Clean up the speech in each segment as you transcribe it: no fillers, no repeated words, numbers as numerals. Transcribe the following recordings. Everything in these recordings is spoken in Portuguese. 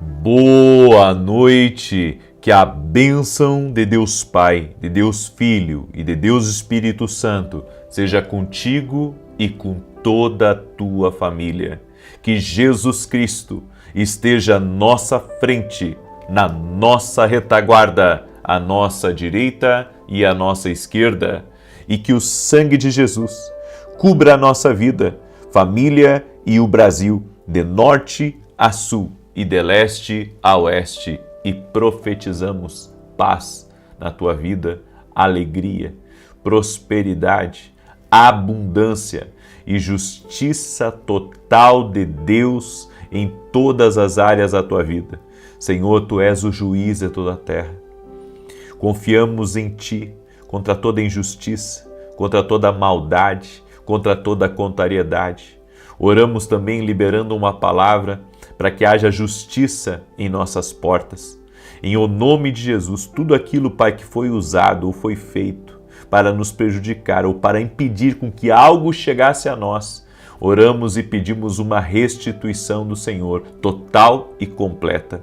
Boa noite, que a bênção de Deus Pai, de Deus Filho e de Deus Espírito Santo seja contigo e com toda a tua família. Que Jesus Cristo esteja à nossa frente, na nossa retaguarda, à nossa direita e à nossa esquerda, e que o sangue de Jesus cubra a nossa vida, família e o Brasil, de norte a sul e de leste a oeste, e profetizamos paz na tua vida, alegria, prosperidade, abundância e justiça total de Deus em todas as áreas da tua vida. Senhor, tu és o juiz de toda a terra. Confiamos em ti contra toda injustiça, contra toda maldade, contra toda contrariedade. Oramos também liberando uma palavra para que haja justiça em nossas portas. Em o nome de Jesus, tudo aquilo, Pai, que foi usado ou foi feito para nos prejudicar ou para impedir com que algo chegasse a nós, oramos e pedimos uma restituição do Senhor, total e completa.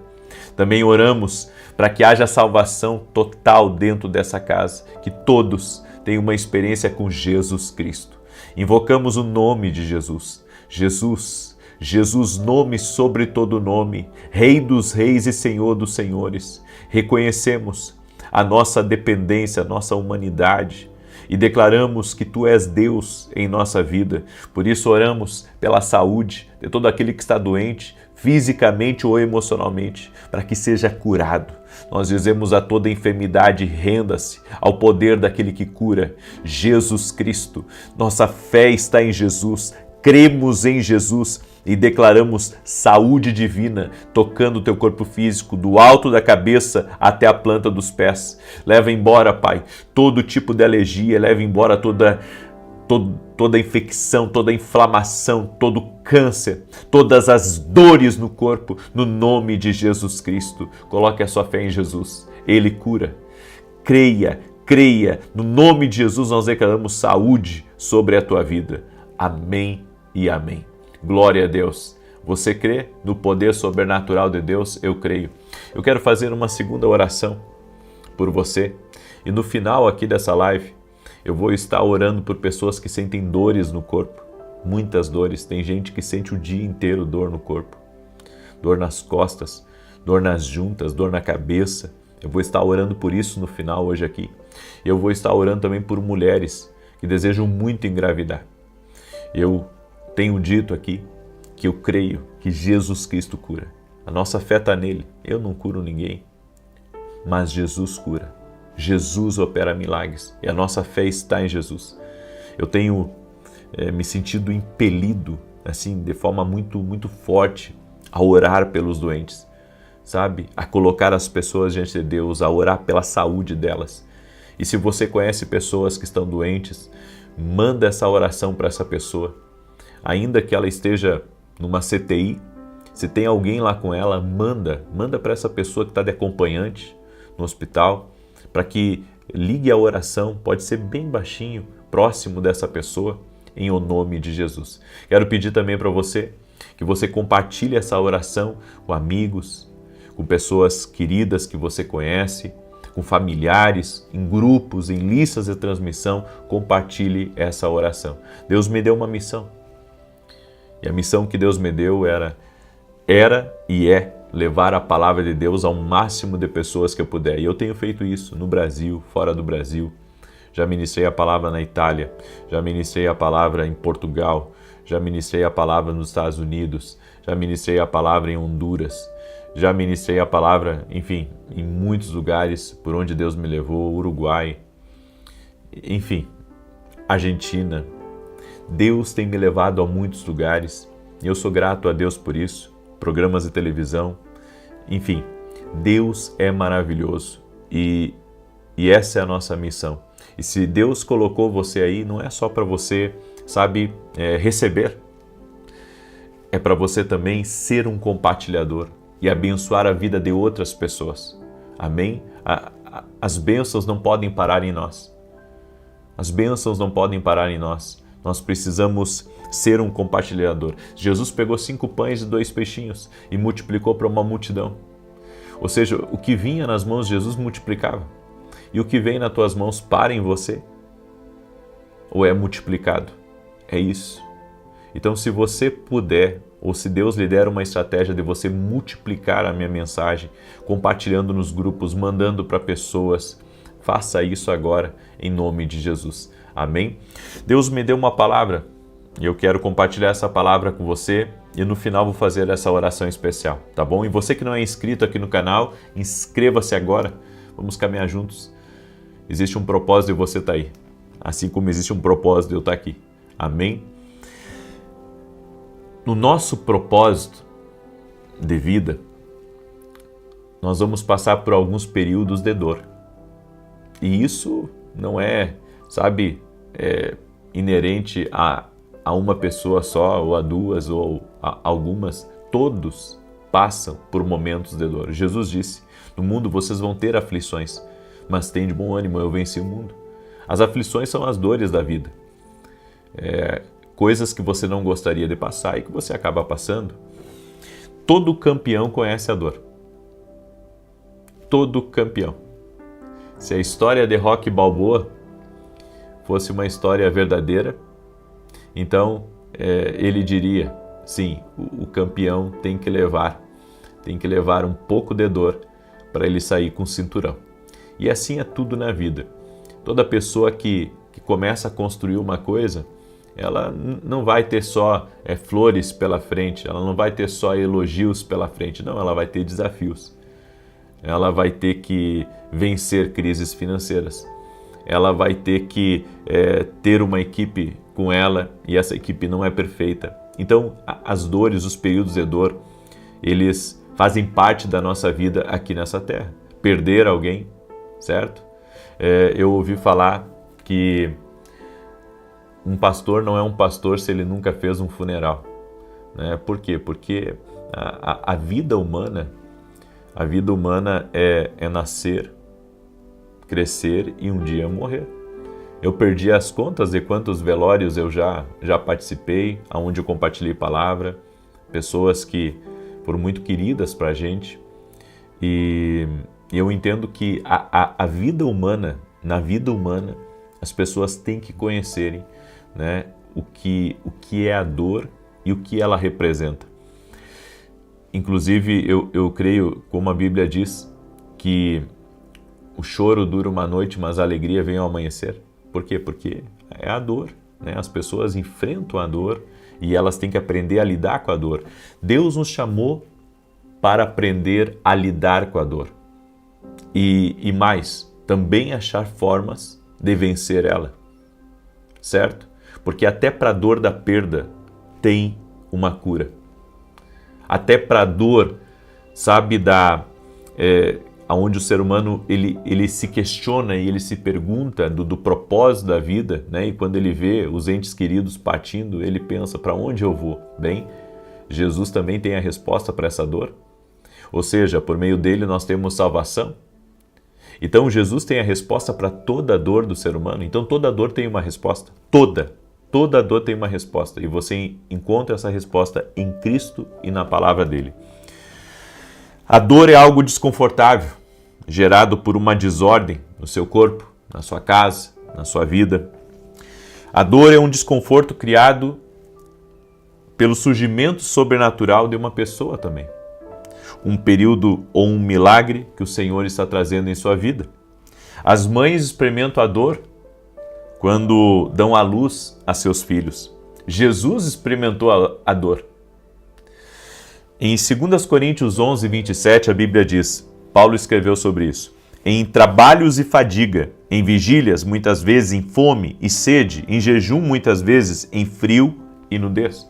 Também oramos para que haja salvação total dentro dessa casa, que todos tenham uma experiência com Jesus Cristo. Invocamos o nome de Jesus. Jesus, nome sobre todo nome, Rei dos reis e Senhor dos senhores. Reconhecemos a nossa dependência, a nossa humanidade e declaramos que Tu és Deus em nossa vida. Por isso oramos pela saúde de todo aquele que está doente, fisicamente ou emocionalmente, para que seja curado. Nós dizemos a toda enfermidade, renda-se ao poder daquele que cura, Jesus Cristo. Nossa fé está em Jesus, cremos em Jesus e declaramos saúde divina, tocando o teu corpo físico, do alto da cabeça até a planta dos pés. Leva embora, Pai, todo tipo de alergia, leva embora toda infecção, toda inflamação, todo câncer, todas as dores no corpo, no nome de Jesus Cristo. Coloque a sua fé em Jesus, Ele cura. Creia, no nome de Jesus nós declaramos saúde sobre a tua vida. Amém e amém. Glória a Deus. Você crê no poder sobrenatural de Deus? Eu creio. Eu quero fazer uma segunda oração por você e no final aqui dessa live eu vou estar orando por pessoas que sentem dores no corpo, muitas dores. Tem gente que sente o dia inteiro dor no corpo, dor nas costas, dor nas juntas, dor na cabeça. Eu vou estar orando por isso no final hoje aqui. Eu vou estar orando também por mulheres que desejam muito engravidar. Eu tenho dito aqui que eu creio que Jesus Cristo cura. A nossa fé está nele. Eu não curo ninguém, mas Jesus cura. Jesus opera milagres e a nossa fé está em Jesus. Eu tenho me sentido impelido, assim, de forma muito forte, a orar pelos doentes, sabe? A colocar as pessoas diante de Deus, a orar pela saúde delas. E se você conhece pessoas que estão doentes, manda essa oração para essa pessoa. Ainda que ela esteja numa CTI, se tem alguém lá com ela, manda para essa pessoa que está de acompanhante no hospital, para que ligue a oração, pode ser bem baixinho, próximo dessa pessoa, em o nome de Jesus. Quero pedir também para você que você compartilhe essa oração com amigos, com pessoas queridas que você conhece, com familiares, em grupos, em listas de transmissão, compartilhe essa oração. Deus me deu uma missão. E a missão que Deus me deu era e é levar a palavra de Deus ao máximo de pessoas que eu puder. E eu tenho feito isso no Brasil, fora do Brasil. Já ministrei a palavra na Itália, já ministrei a palavra em Portugal, já ministrei a palavra nos Estados Unidos, já ministrei a palavra em Honduras, já ministrei a palavra, enfim, em muitos lugares por onde Deus me levou, Uruguai, enfim, Argentina. Deus tem me levado a muitos lugares e eu sou grato a Deus por isso. Programas de televisão, enfim, Deus é maravilhoso e essa é a nossa missão. E se Deus colocou você aí, não é só para você, sabe, receber, é para você também ser um compartilhador e abençoar a vida de outras pessoas. Amém? As bênçãos não podem parar em nós. As bênçãos não podem parar em nós. nós precisamos ser um compartilhador. Jesus pegou 5 pães e 2 peixinhos e multiplicou para uma multidão. Ou seja, o que vinha nas mãos de Jesus multiplicava. E o que vem nas tuas mãos para em você? Ou é multiplicado? É isso. Então, se você puder, ou se Deus lhe der uma estratégia de você multiplicar a minha mensagem, compartilhando nos grupos, mandando para pessoas, faça isso agora, em nome de Jesus. Amém? Deus me deu uma palavra e eu quero compartilhar essa palavra com você e no final vou fazer essa oração especial, tá bom? E você que não é inscrito aqui no canal, inscreva-se agora, vamos caminhar juntos. Existe um propósito de você estar aí, assim como existe um propósito de eu estar aqui. Amém? No nosso propósito de vida, nós vamos passar por alguns períodos de dor. E isso não é, inerente a uma pessoa só, ou a duas, ou a algumas. Todos passam por momentos de dor. Jesus disse, no mundo vocês vão ter aflições, mas tem de bom ânimo, eu venci o mundo. As aflições são as dores da vida. Coisas que você não gostaria de passar e que você acaba passando. Todo campeão conhece a dor. Todo campeão. Se a história de Rocky Balboa fosse uma história verdadeira, então ele diria, sim, o campeão tem que levar um pouco de dor para ele sair com o cinturão. E assim é tudo na vida. Toda pessoa que começa a construir uma coisa, ela não vai ter só flores pela frente, ela não vai ter só elogios pela frente, não, ela vai ter desafios. Ela vai ter que vencer crises financeiras. Ela vai ter que ter uma equipe com ela e essa equipe não é perfeita. Então, as dores, os períodos de dor, eles fazem parte da nossa vida aqui nessa terra. Perder alguém, certo? Eu ouvi falar que um pastor não é um pastor se ele nunca fez um funeral. Né? Por quê? Porque a vida humana é nascer, crescer e um dia morrer. Eu perdi as contas de quantos velórios eu já participei, onde eu compartilhei palavra, pessoas que foram muito queridas para a gente. E eu entendo que a vida humana, na vida humana, as pessoas têm que conhecerem, né, o que é a dor e o que ela representa. Inclusive, eu creio, como a Bíblia diz, que o choro dura uma noite, mas a alegria vem ao amanhecer. Por quê? Porque é a dor, né? As pessoas enfrentam a dor e elas têm que aprender a lidar com a dor. Deus nos chamou para aprender a lidar com a dor. E mais, também achar formas de vencer ela. Certo? Porque até para a dor da perda tem uma cura. Até para a dor, onde o ser humano ele se questiona e ele se pergunta do propósito da vida, né? E quando ele vê os entes queridos partindo, ele pensa, para onde eu vou? Bem, Jesus também tem a resposta para essa dor. Ou seja, por meio dele nós temos salvação. Então Jesus tem a resposta para toda a dor do ser humano. Então toda dor tem uma resposta. Toda dor tem uma resposta. E você encontra essa resposta em Cristo e na palavra dele. A dor é algo desconfortável, gerado por uma desordem no seu corpo, na sua casa, na sua vida. A dor é um desconforto criado pelo surgimento sobrenatural de uma pessoa também. Um período ou um milagre que o Senhor está trazendo em sua vida. As mães experimentam a dor quando dão à luz a seus filhos. Jesus experimentou a dor. Em 2 Coríntios 11, 27, a Bíblia diz, Paulo escreveu sobre isso, em trabalhos e fadiga, em vigílias, muitas vezes em fome e sede, em jejum, muitas vezes em frio e nudez.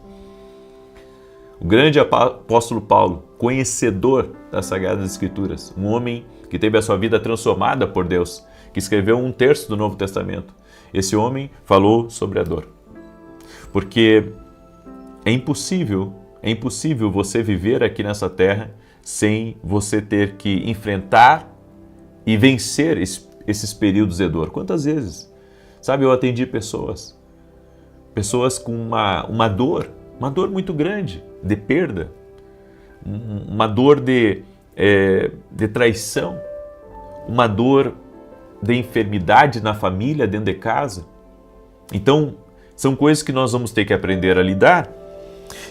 O grande apóstolo Paulo, conhecedor das Sagradas Escrituras, um homem que teve a sua vida transformada por Deus, que escreveu 1/3 do Novo Testamento. Esse homem falou sobre a dor. Porque é impossível você viver aqui nessa terra sem você ter que enfrentar e vencer esses períodos de dor. Quantas vezes? Eu atendi pessoas pessoas com uma dor muito grande, de perda, uma dor de traição, uma dor de enfermidade na família, dentro de casa. Então, são coisas que nós vamos ter que aprender a lidar.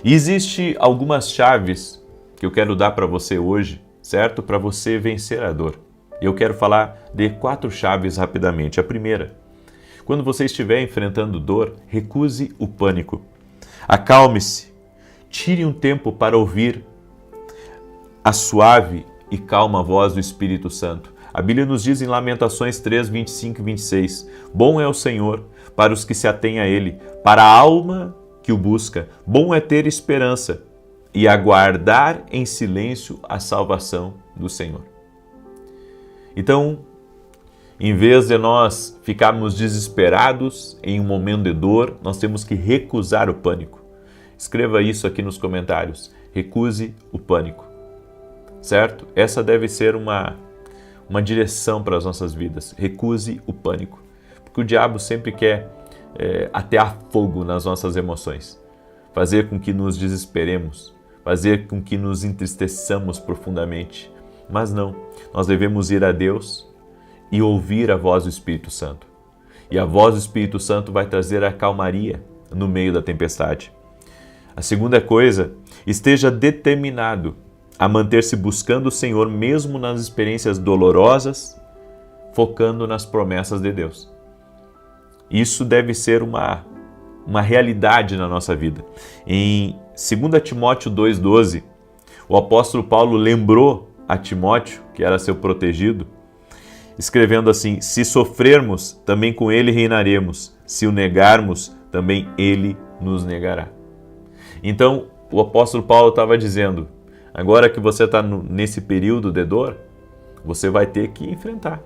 E existe algumas chaves que eu quero dar para você hoje, certo? Para você vencer a dor. Eu quero falar de 4 chaves rapidamente. A primeira, quando você estiver enfrentando dor, recuse o pânico. Acalme-se. Tire um tempo para ouvir a suave e calma voz do Espírito Santo. A Bíblia nos diz em Lamentações 3, 25 e 26, bom é o Senhor para os que se atêm a Ele, para a alma que o busca. Bom é ter esperança e aguardar em silêncio a salvação do Senhor. Então, em vez de nós ficarmos desesperados em um momento de dor, nós temos que recusar o pânico. Escreva isso aqui nos comentários. Recuse o pânico. Certo? Essa deve ser uma direção para as nossas vidas. Recuse o pânico. Porque o diabo sempre quer atear fogo nas nossas emoções. Fazer com que nos desesperemos. Fazer com que nos entristeçamos profundamente. Mas não. Nós devemos ir a Deus e ouvir a voz do Espírito Santo. E a voz do Espírito Santo vai trazer a calmaria no meio da tempestade. A segunda coisa, esteja determinado a manter-se buscando o Senhor mesmo nas experiências dolorosas, focando nas promessas de Deus. Isso deve ser uma realidade na nossa vida. Em 2 Timóteo 2,12, o apóstolo Paulo lembrou a Timóteo, que era seu protegido, escrevendo assim, se sofrermos, também com ele reinaremos, se o negarmos, também ele nos negará. Então, o apóstolo Paulo estava dizendo, agora que você está nesse período de dor, você vai ter que enfrentar.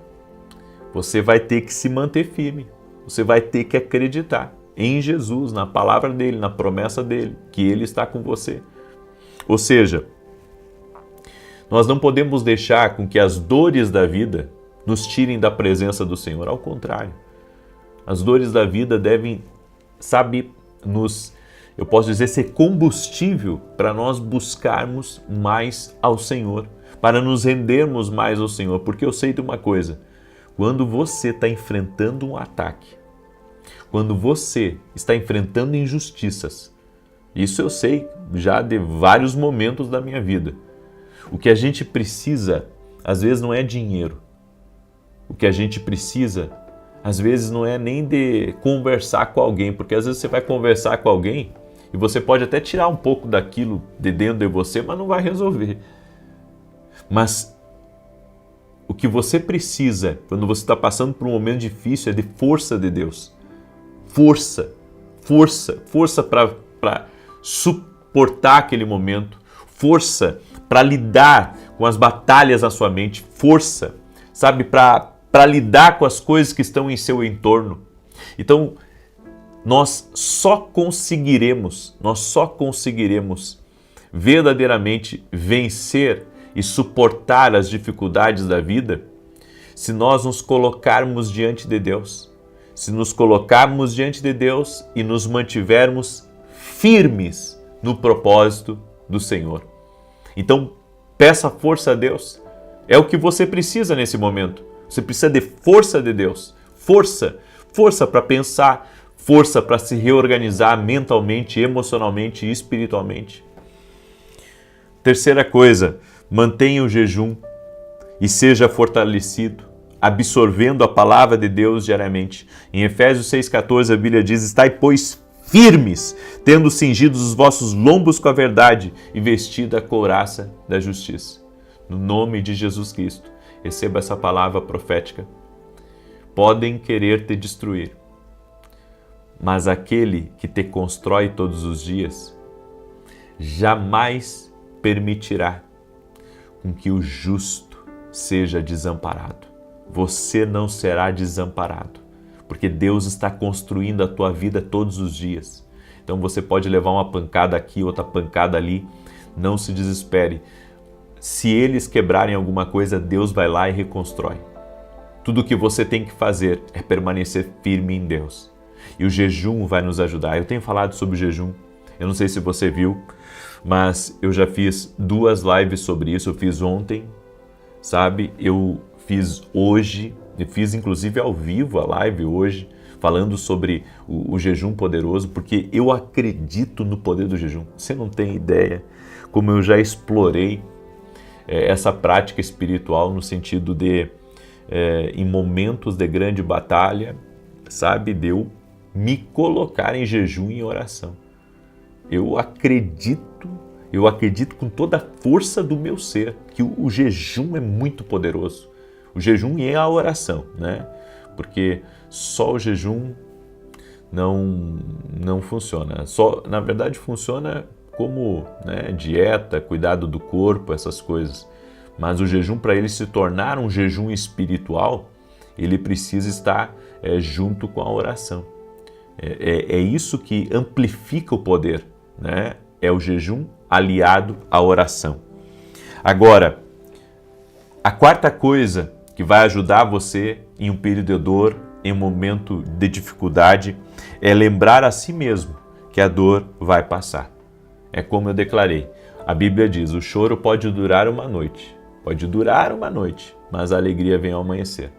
Você vai ter que se manter firme. Você vai ter que acreditar em Jesus, na palavra dele, na promessa dele, que ele está com você. Ou seja, nós não podemos deixar com que as dores da vida nos tirem da presença do Senhor. Ao contrário, as dores da vida devem, eu posso dizer, ser combustível para nós buscarmos mais ao Senhor, para nos rendermos mais ao Senhor, porque eu sei de uma coisa, quando você está enfrentando um ataque, quando você está enfrentando injustiças, isso eu sei já de vários momentos da minha vida, o que a gente precisa, às vezes não é dinheiro, o que a gente precisa, às vezes não é nem de conversar com alguém, porque às vezes você vai conversar com alguém e você pode até tirar um pouco daquilo de dentro de você, mas não vai resolver. Mas o que você precisa, quando você está passando por um momento difícil, é de força de Deus. Força para suportar aquele momento, força para lidar com as batalhas na sua mente, força, para lidar com as coisas que estão em seu entorno. Então, nós só conseguiremos verdadeiramente vencer e suportar as dificuldades da vida se nós nos colocarmos diante de Deus. Se nos colocarmos diante de Deus e nos mantivermos firmes no propósito do Senhor. Então, peça força a Deus. É o que você precisa nesse momento. Você precisa de força de Deus. Força para pensar, força para se reorganizar mentalmente, emocionalmente e espiritualmente. Terceira coisa, mantenha o jejum e seja fortalecido, absorvendo a palavra de Deus diariamente. Em Efésios 6,14 a Bíblia diz, estai, pois, firmes, tendo cingidos os vossos lombos com a verdade e vestida a couraça da justiça. No nome de Jesus Cristo, receba essa palavra profética. Podem querer te destruir, mas aquele que te constrói todos os dias jamais permitirá com que o justo seja desamparado. Você não será desamparado, porque Deus está construindo a tua vida todos os dias. Então você pode levar uma pancada aqui, outra pancada ali, não se desespere. Se eles quebrarem alguma coisa, Deus vai lá e reconstrói. Tudo o que você tem que fazer é permanecer firme em Deus. E o jejum vai nos ajudar. Eu tenho falado sobre o jejum, eu não sei se você viu, mas eu já fiz 2 lives sobre isso. Eu fiz ontem, sabe? Eu fiz hoje, eu fiz inclusive ao vivo a live hoje, falando sobre o jejum poderoso, porque eu acredito no poder do jejum. Você não tem ideia como eu já explorei essa prática espiritual no sentido de, em momentos de grande batalha, sabe, de eu me colocar em jejum e em oração. Eu acredito com toda a força do meu ser que o jejum é muito poderoso. O jejum e a oração, né? Porque só o jejum não funciona. Na verdade, funciona como, né, dieta, cuidado do corpo, essas coisas. Mas o jejum, para ele se tornar um jejum espiritual, ele precisa estar junto com a oração. É isso que amplifica o poder, né? É o jejum aliado à oração. Agora, a quarta coisa que vai ajudar você em um período de dor, em um momento de dificuldade, é lembrar a si mesmo que a dor vai passar. É como eu declarei. A Bíblia diz, o choro pode durar uma noite, mas a alegria vem ao amanhecer.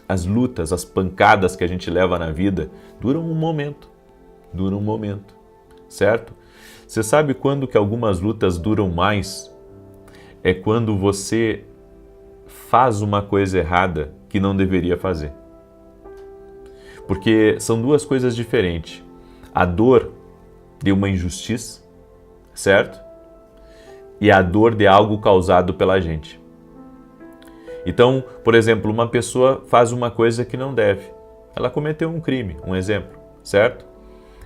As lutas, as pancadas que a gente leva na vida duram um momento, certo? Você sabe quando que algumas lutas duram mais? É quando você faz uma coisa errada que não deveria fazer. Porque são 2 coisas diferentes. A dor de uma injustiça, certo? E a dor de algo causado pela gente. Então, por exemplo, uma pessoa faz uma coisa que não deve. Ela cometeu um crime, um exemplo, certo?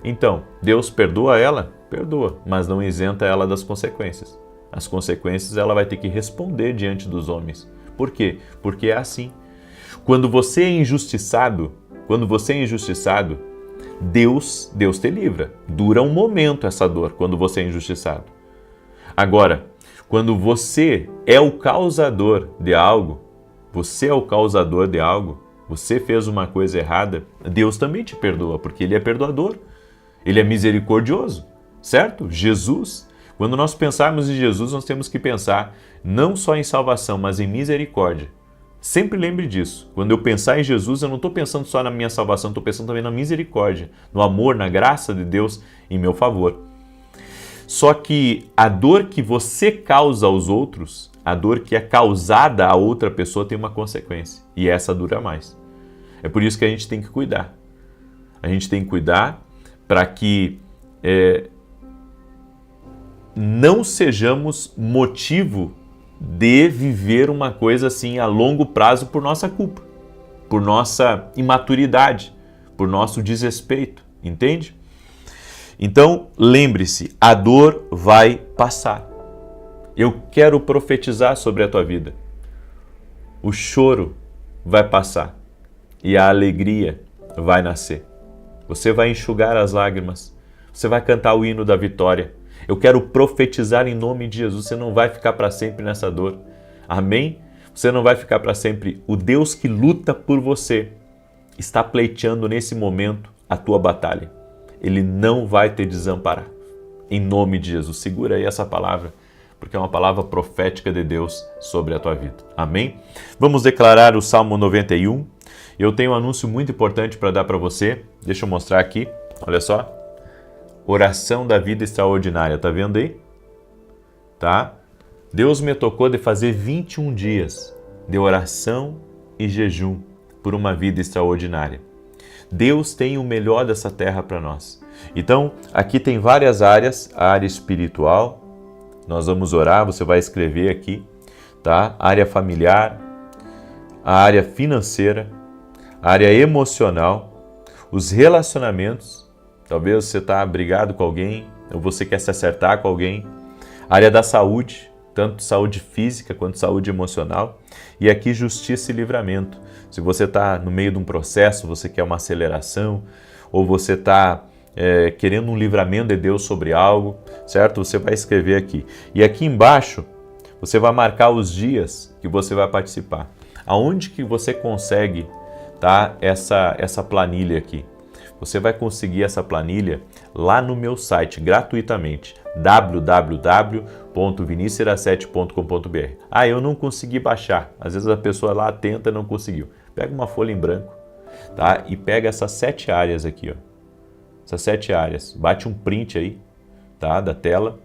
Então, Deus perdoa ela? Perdoa, mas não isenta ela das consequências. As consequências ela vai ter que responder diante dos homens. Por quê? Porque é assim. Quando você é injustiçado, Deus te livra. Dura um momento essa dor quando você é injustiçado. Agora, quando você é o causador de algo, você fez uma coisa errada, Deus também te perdoa, porque Ele é perdoador, Ele é misericordioso, certo? Jesus, quando nós pensarmos em Jesus, nós temos que pensar não só em salvação, mas em misericórdia. Sempre lembre disso. Quando eu pensar em Jesus, eu não estou pensando só na minha salvação, estou pensando também na misericórdia, no amor, na graça de Deus em meu favor. Só que a dor que você causa aos outros, a dor que é causada a outra pessoa tem uma consequência. E essa dura mais. É por isso que a gente tem que cuidar. A gente tem que cuidar para que não sejamos motivo de viver uma coisa assim a longo prazo por nossa culpa, por nossa imaturidade, por nosso desrespeito, entende? Então, lembre-se, a dor vai passar. Eu quero profetizar sobre a tua vida. O choro vai passar e a alegria vai nascer. Você vai enxugar as lágrimas, você vai cantar o hino da vitória. Eu quero profetizar em nome de Jesus, você não vai ficar para sempre nessa dor. Amém? Você não vai ficar para sempre. O Deus que luta por você está pleiteando nesse momento a tua batalha. Ele não vai te desamparar. Em nome de Jesus. Segura aí essa palavra, porque é uma palavra profética de Deus sobre a tua vida. Amém? Vamos declarar o Salmo 91. Eu tenho um anúncio muito importante para dar para você. Deixa eu mostrar aqui. Olha só. Oração da vida extraordinária. Tá vendo aí? Tá? Deus me tocou de fazer 21 dias de oração e jejum por uma vida extraordinária. Deus tem o melhor dessa terra para nós. Então, aqui tem várias áreas. A área espiritual, nós vamos orar, você vai escrever aqui, tá? A área familiar, a área financeira, a área emocional, os relacionamentos. Talvez você está brigado com alguém, ou você quer se acertar com alguém. A área da saúde, tanto saúde física quanto saúde emocional. E aqui justiça e livramento. Se você está no meio de um processo, você quer uma aceleração, ou você está querendo um livramento de Deus sobre algo, certo? Você vai escrever aqui. E aqui embaixo, você vai marcar os dias que você vai participar. Aonde que você consegue, tá, essa planilha aqui? Você vai conseguir essa planilha lá no meu site, gratuitamente, www.vinicius07.com.br. Ah, eu não consegui baixar. Às vezes a pessoa lá tenta e não conseguiu. Pega uma folha em branco, tá? E pega essas 7 áreas aqui, ó. Essas 7 áreas. Bate um print aí, tá? Da tela.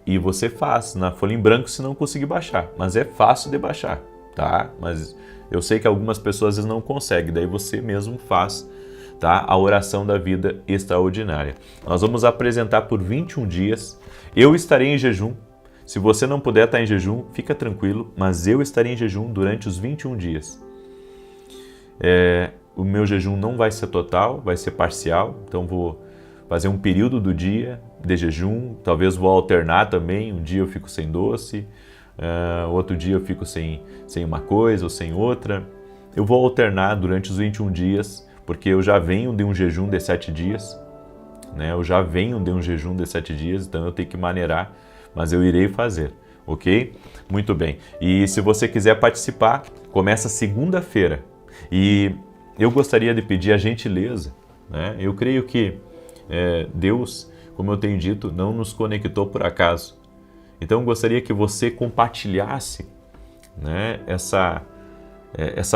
E você faz na folha em branco se não conseguir baixar. Mas é fácil de baixar, tá? Mas eu sei que algumas pessoas às vezes não conseguem. Daí você mesmo faz, tá? A oração da vida extraordinária. Nós vamos apresentar por 21 dias. Eu estarei em jejum. Se você não puder estar em jejum, fica tranquilo. Mas eu estarei em jejum durante os 21 dias. O meu jejum não vai ser total, vai ser parcial. Então vou fazer um período do dia de jejum. Talvez vou alternar também. Um dia eu fico sem doce. Outro dia eu fico sem uma coisa ou sem outra. Eu vou alternar durante os 21 dias. Porque eu já venho de um jejum de 7 dias, né? Eu já venho de um jejum de 7 dias, então eu tenho que maneirar, mas eu irei fazer, ok? Muito bem. E se você quiser participar, começa segunda-feira. E eu gostaria de pedir a gentileza, né? Eu creio que Deus, como eu tenho dito, não nos conectou por acaso. Então eu gostaria que você compartilhasse, né, essa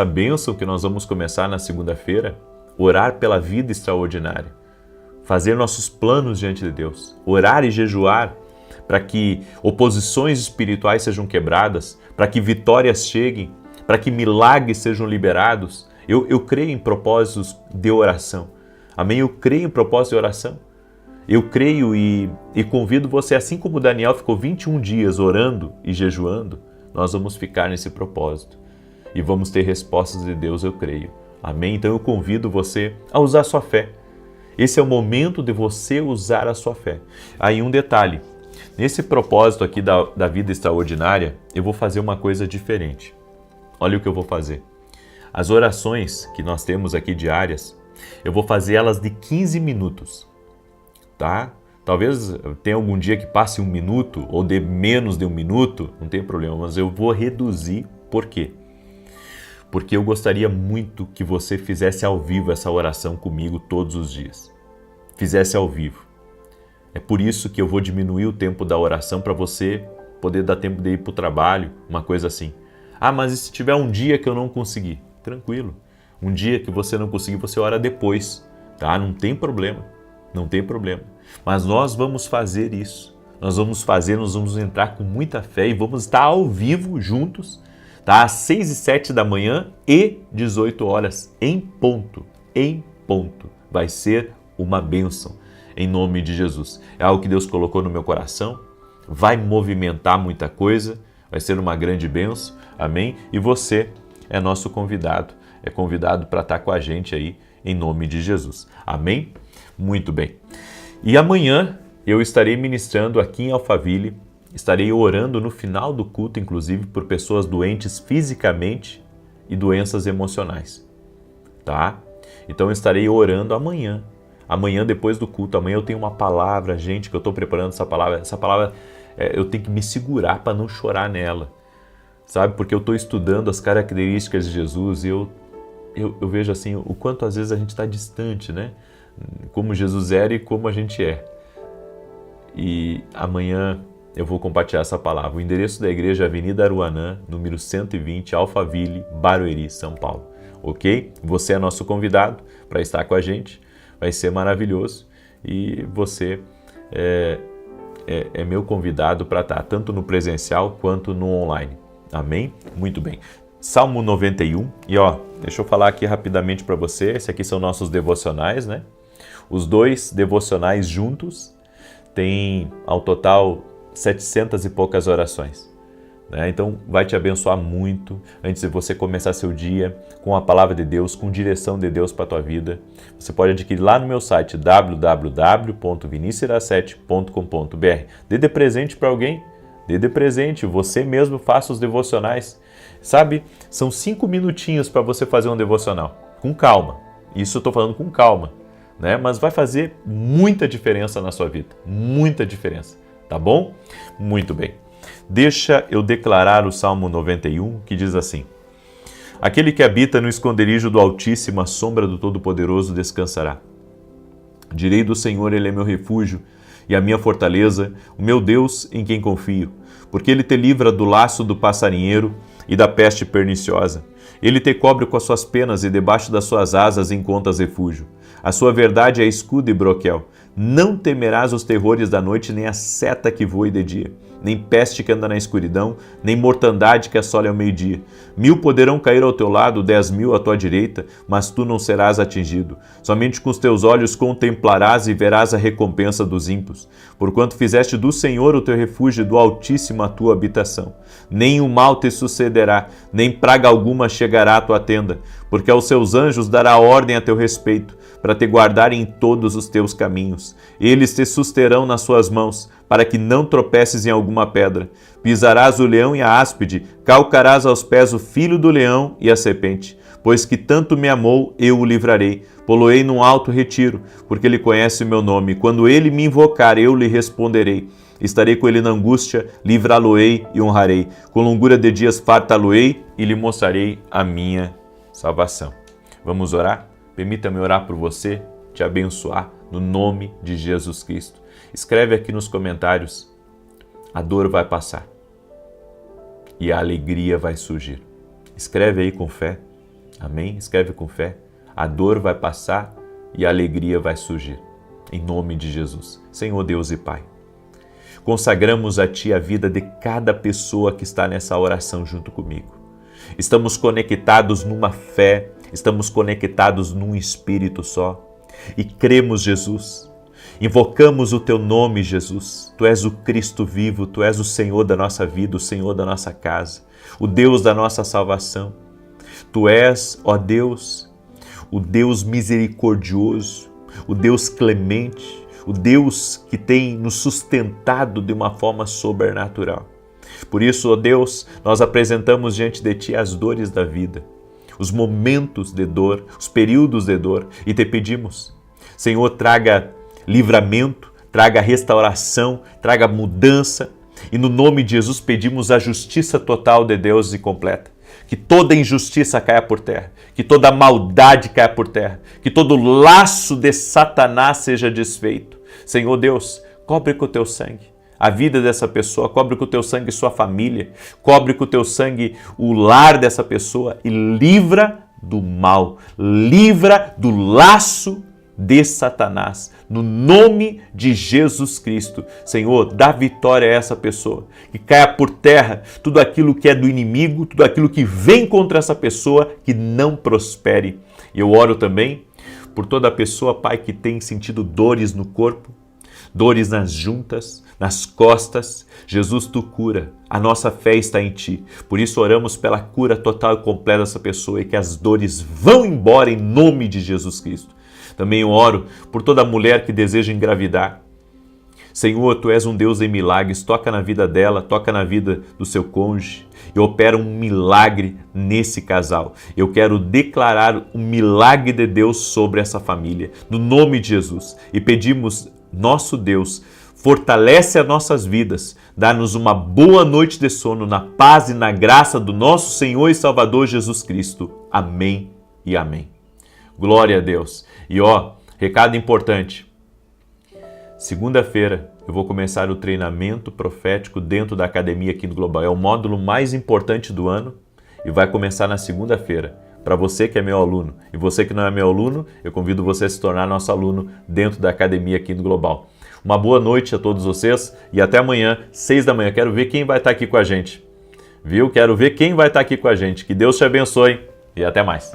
bênção que nós vamos começar na segunda-feira. Orar pela vida extraordinária, fazer nossos planos diante de Deus, orar e jejuar para que oposições espirituais sejam quebradas, para que vitórias cheguem, para que milagres sejam liberados. Eu creio em propósitos de oração, amém? Eu creio em propósitos de oração, eu creio e convido você, assim como Daniel ficou 21 dias orando e jejuando, nós vamos ficar nesse propósito e vamos ter respostas de Deus, eu creio. Amém? Então eu convido você a usar a sua fé. Esse é o momento de você usar a sua fé. Aí um detalhe, nesse propósito aqui da vida extraordinária, eu vou fazer uma coisa diferente. Olha o que eu vou fazer. As orações que nós temos aqui diárias, eu vou fazer elas de 15 minutos, tá? Talvez tenha algum dia que passe 1 minuto ou de menos de 1 minuto, não tem problema, mas eu vou reduzir. Por quê? Porque eu gostaria muito que você fizesse ao vivo essa oração comigo todos os dias. Fizesse ao vivo. É por isso que eu vou diminuir o tempo da oração para você poder dar tempo de ir para o trabalho, uma coisa assim. Ah, mas e se tiver um dia que eu não conseguir? Tranquilo. Um dia que você não conseguir, você ora depois, tá? Não tem problema. Não tem problema. Mas nós vamos fazer isso. Nós vamos entrar com muita fé e vamos estar ao vivo juntos, tá? Às 6 e 7 da manhã e 18 horas, em ponto. Vai ser uma bênção, em nome de Jesus. É algo que Deus colocou no meu coração, vai movimentar muita coisa, vai ser uma grande bênção, amém? E você é nosso convidado, é convidado para estar com a gente aí, em nome de Jesus, amém? Muito bem. E amanhã eu estarei ministrando aqui em Alphaville. Estarei orando no final do culto, inclusive, por pessoas doentes fisicamente e doenças emocionais, tá? Então eu estarei orando amanhã. Amanhã, depois do culto, amanhã eu tenho uma palavra, gente, que eu estou preparando essa palavra. Essa palavra, eu tenho que me segurar para não chorar nela, sabe? Porque eu estou estudando as características de Jesus e eu vejo assim, o quanto às vezes a gente está distante, né? Como Jesus era e como a gente é. E amanhã eu vou compartilhar essa palavra. O endereço da igreja é Avenida Aruanã, número 120, Alphaville, Barueri, São Paulo. Ok? Você é nosso convidado para estar com a gente. Vai ser maravilhoso. E você é meu convidado para estar tanto no presencial quanto no online. Amém? Muito bem. Salmo 91. E deixa eu falar aqui rapidamente para você. Esses aqui são nossos devocionais, né? Os 2 devocionais juntos têm ao total 700 e poucas orações, né? Então vai te abençoar muito antes de você começar seu dia com a palavra de Deus, com direção de Deus para a tua vida. Você pode adquirir lá no meu site www.vinicius07.com.br. Dê de presente para alguém, dê de presente, você mesmo faça os devocionais. Sabe, são 5 minutinhos para você fazer um devocional, com calma. Isso eu estou falando com calma, né? Mas vai fazer muita diferença na sua vida, muita diferença. Tá bom? Muito bem. Deixa eu declarar o Salmo 91, que diz assim: Aquele que habita no esconderijo do Altíssimo, à sombra do Todo-Poderoso descansará. Direi do Senhor, Ele é meu refúgio e a minha fortaleza, o meu Deus em quem confio, porque Ele te livra do laço do passarinheiro e da peste perniciosa. Ele te cobre com as suas penas e debaixo das suas asas encontras refúgio. A sua verdade é escudo e broquel. Não temerás os terrores da noite, nem a seta que voe de dia, nem peste que anda na escuridão, nem mortandade que assole ao meio-dia. 1000 poderão cair ao teu lado, 10.000 à tua direita, mas tu não serás atingido. Somente com os teus olhos contemplarás e verás a recompensa dos ímpios. Porquanto fizeste do Senhor o teu refúgio, do Altíssimo a tua habitação. Nem o mal te sucederá, nem praga alguma chegará à tua tenda, porque aos seus anjos dará ordem a teu respeito, para te guardarem em todos os teus caminhos. Eles te susterão nas suas mãos, para que não tropeces em alguma pedra. Pisarás o leão e a áspide, calcarás aos pés o filho do leão e a serpente. Pois que tanto me amou, eu o livrarei. Poloei num alto retiro, porque ele conhece o meu nome. Quando ele me invocar, eu lhe responderei. Estarei com ele na angústia, livrá-lo-ei e honrarei. Com longura de dias fartá-lo-ei e lhe mostrarei a minha salvação. Vamos orar? Permita-me orar por você, te abençoar, no nome de Jesus Cristo. Escreve aqui nos comentários, a dor vai passar e a alegria vai surgir. Escreve aí com fé, amém? Escreve com fé, a dor vai passar e a alegria vai surgir. Em nome de Jesus, Senhor Deus e Pai. Consagramos a Ti a vida de cada pessoa que está nessa oração junto comigo. Estamos conectados numa fé, estamos conectados num Espírito só e cremos, Jesus. Invocamos o Teu nome, Jesus. Tu és o Cristo vivo, Tu és o Senhor da nossa vida, o Senhor da nossa casa, o Deus da nossa salvação. Tu és, ó Deus, o Deus misericordioso, o Deus clemente, o Deus que tem nos sustentado de uma forma sobrenatural. Por isso, ó Deus, nós apresentamos diante de Ti as dores da vida, os momentos de dor, os períodos de dor, e Te pedimos, Senhor, traga livramento, traga restauração, traga mudança, e no nome de Jesus pedimos a justiça total de Deus e completa. Que toda injustiça caia por terra, que toda maldade caia por terra, que todo laço de Satanás seja desfeito. Senhor Deus, cobre com o Teu sangue a vida dessa pessoa, cobre com o Teu sangue sua família, cobre com o Teu sangue o lar dessa pessoa e livra do mal, livra do laço de Satanás, no nome de Jesus Cristo. Senhor, dá vitória a essa pessoa, que caia por terra tudo aquilo que é do inimigo, tudo aquilo que vem contra essa pessoa, que não prospere. E eu oro também por toda pessoa, Pai, que tem sentido dores no corpo, dores nas juntas, nas costas. Jesus, Tu cura, a nossa fé está em Ti. Por isso oramos pela cura total e completa dessa pessoa e que as dores vão embora em nome de Jesus Cristo. Também eu oro por toda mulher que deseja engravidar. Senhor, Tu és um Deus em milagres, toca na vida dela, toca na vida do seu cônjuge e opera um milagre nesse casal. Eu quero declarar um milagre de Deus sobre essa família, no nome de Jesus. E pedimos, nosso Deus, fortalece as nossas vidas, dá-nos uma boa noite de sono na paz e na graça do nosso Senhor e Salvador Jesus Cristo. Amém e amém. Glória a Deus. E recado importante. Segunda-feira eu vou começar o treinamento profético dentro da academia aqui no Global. É o módulo mais importante do ano e vai começar na segunda-feira. Para você que é meu aluno e você que não é meu aluno, eu convido você a se tornar nosso aluno dentro da academia aqui no Global. Uma boa noite a todos vocês e até amanhã, 6 da manhã. Quero ver quem vai estar aqui com a gente. Viu? Quero ver quem vai estar aqui com a gente. Que Deus te abençoe e até mais.